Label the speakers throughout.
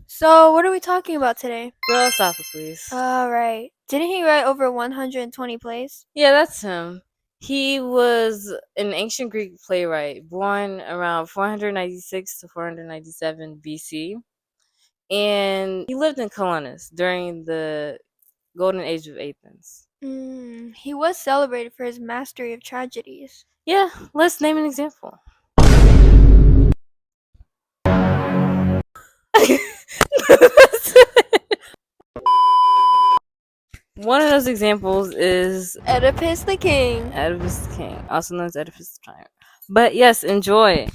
Speaker 1: So, what are we talking about today?
Speaker 2: Girl, Sophocles.
Speaker 1: Alright. Didn't he write over 120 plays?
Speaker 2: Yeah, that's him. He was an ancient Greek playwright born around 496 to 497 BC. And he lived in Colonus during the golden age of Athens.
Speaker 1: He was celebrated for his mastery of tragedies.
Speaker 2: Yeah, let's name an example. One of those examples is
Speaker 1: Oedipus the King.
Speaker 2: Oedipus the King, also known as Oedipus the Tyrant. But yes, enjoy.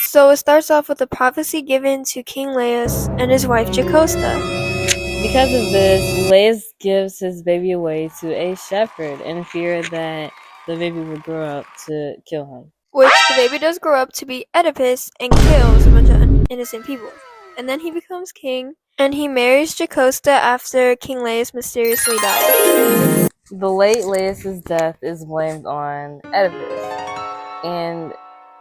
Speaker 1: So, it starts off with a prophecy given to King Laius and his wife Jocasta,
Speaker 2: Because of this, Laius gives his baby away to a shepherd in fear that the baby would grow up to kill him.
Speaker 1: which the baby does grow up to be Oedipus and kills a bunch of innocent people. And then he becomes king, and he marries Jocasta after King Laius mysteriously dies.
Speaker 2: The late Laius' death is blamed on Oedipus, and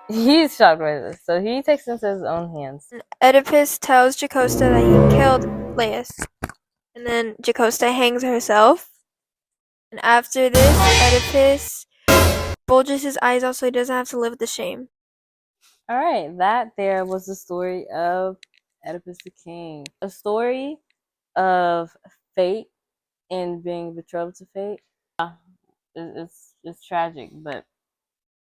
Speaker 2: he's shocked by this, so he takes it into his own hands.
Speaker 1: Oedipus tells Jocasta that he killed Laius, and then Jocasta hangs herself. And after this, Oedipus bulges his eyes out so he doesn't have to live with the shame.
Speaker 2: Alright, that there was the story of Oedipus the King. A story of fate and being betrothed to fate. It's tragic, but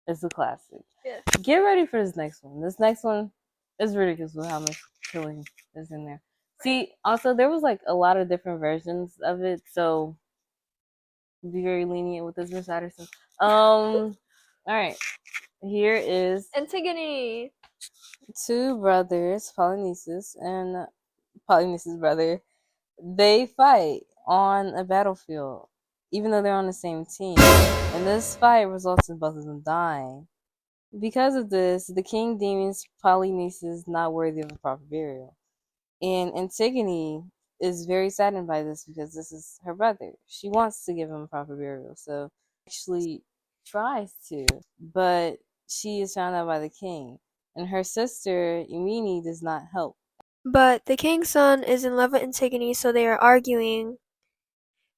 Speaker 2: it's a classic.
Speaker 1: Yeah.
Speaker 2: Get ready for this next one. This next one is ridiculous with how much killing is in there. See, also there was like a lot of different versions of it, so be very lenient with this Miss Addison. All right. Here is
Speaker 1: Antigone.
Speaker 2: two brothers, Polynices and Polynices' brother. They fight on a battlefield, even though they're on the same team. And this fight results in both of them dying. Because of this, the king deems Polynices not worthy of a proper burial. And Antigone is very saddened by this because this is her brother. She wants to give him a proper burial, so actually tries to, but she is found out by the king. And her sister, Emini, does not help.
Speaker 1: But the king's son is in love with Antigone, so they are arguing.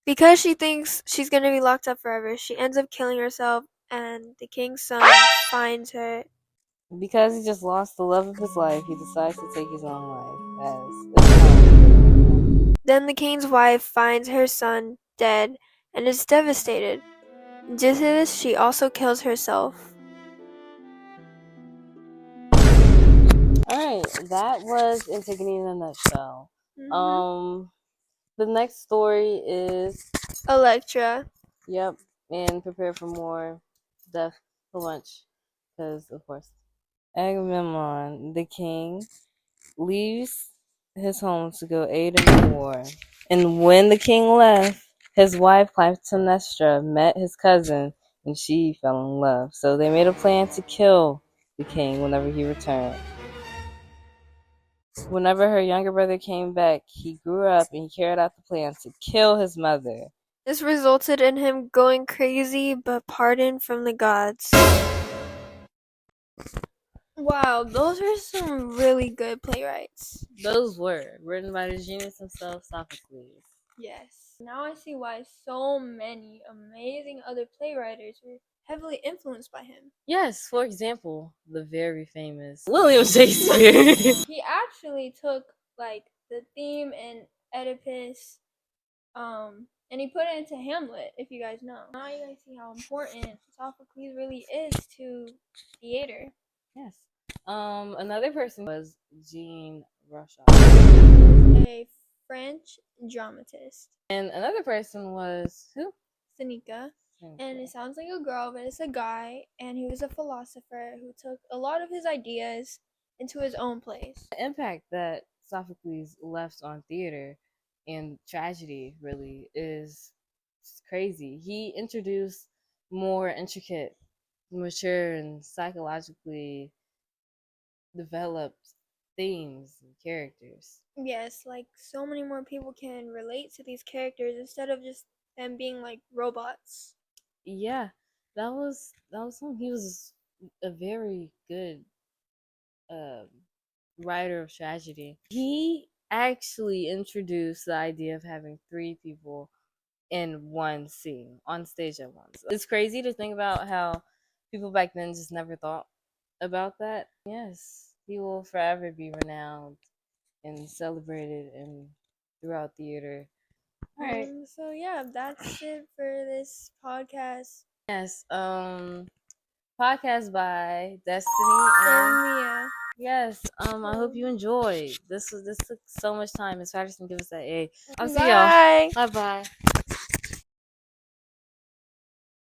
Speaker 1: Because she thinks she's gonna be locked up forever, she ends up killing herself, and the king's son finds her.
Speaker 2: Because he just lost the love of his life, he decides to take his own life. As
Speaker 1: Then the king's wife finds her son dead and is devastated. Due to this, she also kills herself.
Speaker 2: Alright, that was Antigone in a nutshell.
Speaker 1: Mhm.
Speaker 2: The next story is
Speaker 1: Electra.
Speaker 2: Yep, and prepare for more death for lunch, because of course. Agamemnon, the king, leaves his home to go aid in the war. And when the king left, his wife Clytemnestra met his cousin, and she fell in love. So they made a plan to kill the king whenever he returned. Whenever her younger brother came back, he grew up and he carried out the plan to kill his mother.
Speaker 1: This resulted in him going crazy but pardoned from the gods. Wow, those are some really good playwrights.
Speaker 2: Those were written by the genius himself, Sophocles.
Speaker 1: Yes. Now I see why so many amazing other playwrights were heavily influenced by him.
Speaker 2: Yes, for example, the very famous William Shakespeare.
Speaker 1: He actually took like the theme in Oedipus, and he put it into Hamlet, if you guys know. Now you guys see how important Sophocles really is to theater.
Speaker 2: Yes. Another person was Jean Rochon.
Speaker 1: He was a French dramatist.
Speaker 2: And another person was who?
Speaker 1: Seneca. And it sounds like a girl, but it's a guy, and he was a philosopher who took a lot of his ideas into his own plays.
Speaker 2: The impact that Sophocles left on theater and tragedy really is crazy. He introduced more intricate, mature, and psychologically developed themes and characters.
Speaker 1: Yes, like so many more people can relate to these characters instead of just them being like robots.
Speaker 2: Yeah, that was him. He was a very good writer of tragedy, he actually introduced the idea of having three people in one scene on stage at once. It's crazy to think about how people back then just never thought about that. Yes, he will forever be renowned and celebrated and throughout theater. All right.
Speaker 1: So yeah, that's it for this podcast.
Speaker 2: Yes. Podcast by Destiny and
Speaker 1: Mia.
Speaker 2: yes. I hope you enjoyed. This took so much time. Miss Patterson, give us that A. I'll see
Speaker 1: Bye.
Speaker 2: y'all. Bye bye.